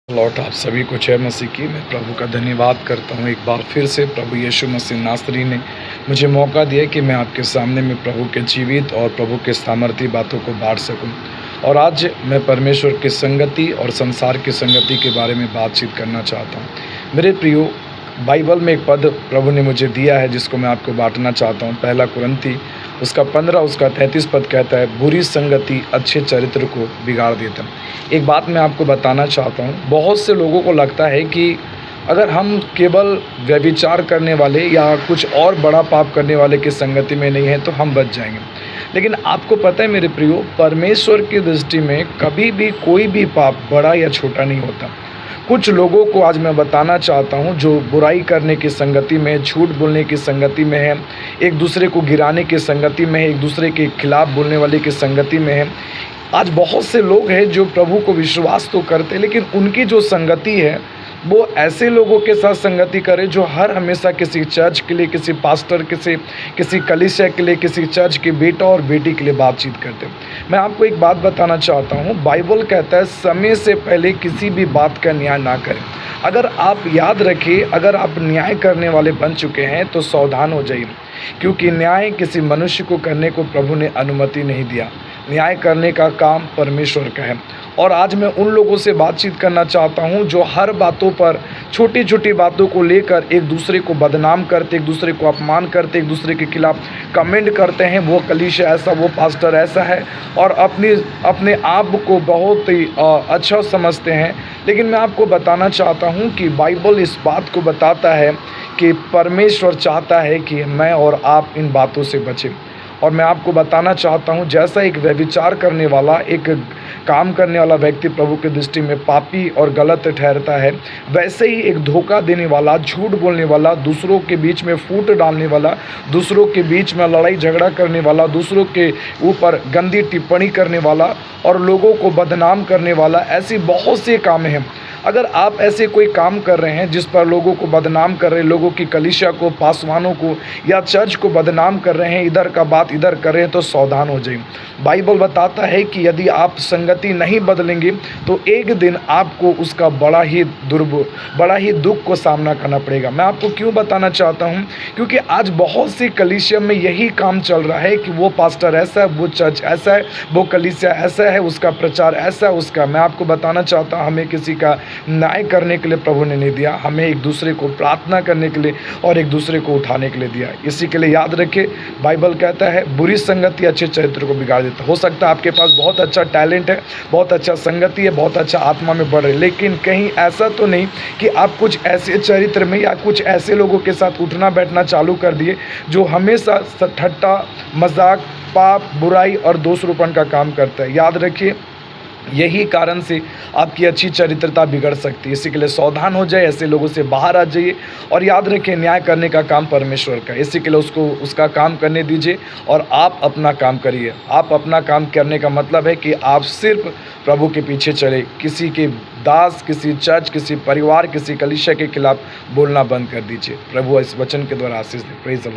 लौट आप सभी को जय मसीह की। मैं प्रभु का धन्यवाद करता हूँ एक बार फिर से प्रभु यीशु मसीह नासरी ने मुझे मौका दिया कि मैं आपके सामने में प्रभु के जीवित और प्रभु के सामर्थी बातों को बांट सकूँ। और आज मैं परमेश्वर की संगति और संसार की संगति के बारे में बातचीत करना चाहता हूँ। मेरे प्रियो, बाइबल में एक पद प्रभु ने मुझे दिया है जिसको मैं आपको बांटना चाहता हूँ। पहला कुरिन्थी उसका 15 उसका 33 पद कहता है, बुरी संगति अच्छे चरित्र को बिगाड़ देता है। एक बात मैं आपको बताना चाहता हूँ, बहुत से लोगों को लगता है कि अगर हम केवल व्यभिचार करने वाले या कुछ और बड़ा पाप करने वाले की संगति में नहीं हैं तो हम बच जाएंगे। लेकिन आपको पता है मेरे प्रियो, परमेश्वर की दृष्टि में कभी भी कोई भी पाप बड़ा या छोटा नहीं होता। कुछ लोगों को आज मैं बताना चाहता हूँ जो बुराई करने की संगति में, झूठ बोलने की संगति में है, एक दूसरे को गिराने की संगति में है, एक दूसरे के खिलाफ बोलने वाले की संगति में है। आज बहुत से लोग हैं जो प्रभु को विश्वास तो करते हैं, लेकिन उनकी जो संगति है वो ऐसे लोगों के साथ संगति करे जो हर हमेशा किसी चर्च के लिए, किसी पास्टर किसी कलीसिया के लिए, किसी चर्च के बेटा और बेटी के लिए बातचीत करते हैं। मैं आपको एक बात बताना चाहता हूँ, बाइबल कहता है समय से पहले किसी भी बात का न्याय ना करें। अगर आप याद रखिए, अगर आप न्याय करने वाले बन चुके हैं तो सावधान हो जाइए, क्योंकि न्याय किसी मनुष्य को करने को प्रभु ने अनुमति नहीं दिया। न्याय करने का काम परमेश्वर का है। और आज मैं उन लोगों से बातचीत करना चाहता हूं जो हर बातों पर, छोटी छोटी बातों को लेकर एक दूसरे को बदनाम करते, एक दूसरे को अपमान करते, एक दूसरे के खिलाफ कमेंट करते हैं। वो कलीसिया ऐसा, वो पास्टर ऐसा है, और अपने आप को बहुत ही अच्छा समझते हैं। लेकिन मैं आपको बताना चाहता हूं कि बाइबल इस बात को बताता है कि परमेश्वर चाहता है कि मैं और आप इन बातों से बचें। और मैं आपको बताना चाहता हूँ, जैसा एक व्यभिचार करने वाला, एक काम करने वाला व्यक्ति प्रभु की दृष्टि में पापी और गलत ठहरता है, वैसे ही एक धोखा देने वाला, झूठ बोलने वाला, दूसरों के बीच में फूट डालने वाला, दूसरों के बीच में लड़ाई झगड़ा करने वाला, दूसरों के ऊपर गंदी टिप्पणी करने वाला और लोगों को बदनाम करने वाला, ऐसी बहुत से काम हैं। अगर आप ऐसे कोई काम कर रहे हैं जिस पर लोगों को बदनाम कर रहे हैं, लोगों की कलीसिया को, पासवानों को या चर्च को बदनाम कर रहे हैं, इधर का बात इधर कर रहे हैं, तो सावधान हो जाइए। बाइबल बताता है कि यदि आप संगति नहीं बदलेंगे तो एक दिन आपको उसका बड़ा ही दुख को सामना करना पड़ेगा। मैं आपको क्यों बताना चाहता हूँ, क्योंकि आज बहुत सी कलीसिया में यही काम चल रहा है कि वो पास्टर ऐसा है, वो चर्च ऐसा है, वो कलीसिया ऐसा है, उसका प्रचार ऐसा है, उसका। मैं आपको बताना चाहता हूँ, हमें किसी का न्याय करने के लिए प्रभु ने नहीं दिया, हमें एक दूसरे को प्रार्थना करने के लिए और एक दूसरे को उठाने के लिए दिया। इसी के लिए याद रखें, बाइबल कहता है बुरी संगति अच्छे चरित्र को बिगाड़ देता है। हो सकता है आपके पास बहुत अच्छा टैलेंट है, बहुत अच्छा संगति है, बहुत अच्छा आत्मा में बढ़ रहे, लेकिन कहीं ऐसा तो नहीं कि आप कुछ ऐसे चरित्र में या कुछ ऐसे लोगों के साथ उठना बैठना चालू कर दिए जो हमेशा ठट्टा, मजाक, पाप, बुराई और दोषरोपण का काम करता है। याद रखिए, यही कारण से आपकी अच्छी चरित्रता बिगड़ सकती है। इसी के लिए सावधान हो जाए, ऐसे लोगों से बाहर आ जाइए। और याद रखें, न्याय करने का काम परमेश्वर का है। इसी के लिए उसको उसका काम करने दीजिए और आप अपना काम करिए। आप अपना काम करने का मतलब है कि आप सिर्फ प्रभु के पीछे चले, किसी के दास, किसी चर्च, किसी परिवार, किसी कलीसिया के खिलाफ बोलना बंद कर दीजिए। प्रभु इस वचन के द्वारा आशीष दे। Praise the Lord.